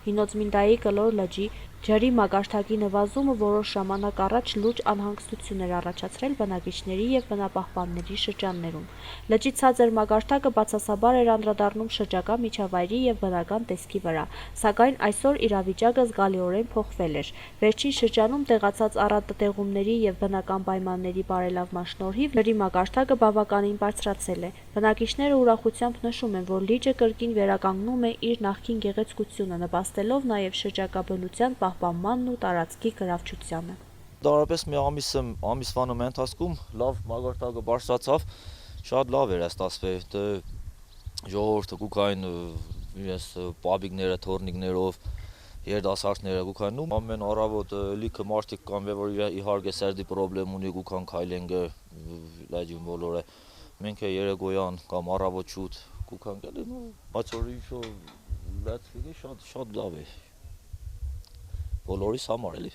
Հինոցմինդայի կլոր լճի ջրի մակարդակի նվազումը որոշ ժամանակ առաջ լուրջ անհանգստություն էր առաջացրել բնակիչների և բնապահպանների շրջաններում։ Լճի ցածր մակարդակը բացասաբար էր անդրադառնում շրջակա միջավայրի և բնական տեսքի վրա, սակայն այսօր իրավիճակը զգալիորեն փոխվել էր։ Վերջին շրջանում տեղացած առատտեղումների և բնական պայմանների բարելավման շնորհիվ ջրի մակարդակը բավականին բարձրացել է։ Բնակիչները ուրախությամբ նշում են, որ լիճը կրկին վերականգնում է իր նախկին գեղեցկությունը, նպաստելով նաև շրջակա բնության պահպանմանն ու տարածքի գրավչությանը։ Դարապես մի ամիսվան ընթացքում լավ մակարդակը բարձրացավ, շատ լավ էր ստացվել, ժողովուրդը գուքային իրենց պաբիկները, թորնիկներով, երիտասարդները գուքային, ամեն առավոտ լիքը մարդիկ կան, որ իհարկե սերդի պրոբլեմ ունի, գուքան քայլենգը, լաջին բոլորը, մենք երեկոյան կամ առավոտ շուտ գուքան գալի, բայց որ ինչ-որ շատ լավ է բոլորիս համար էլի։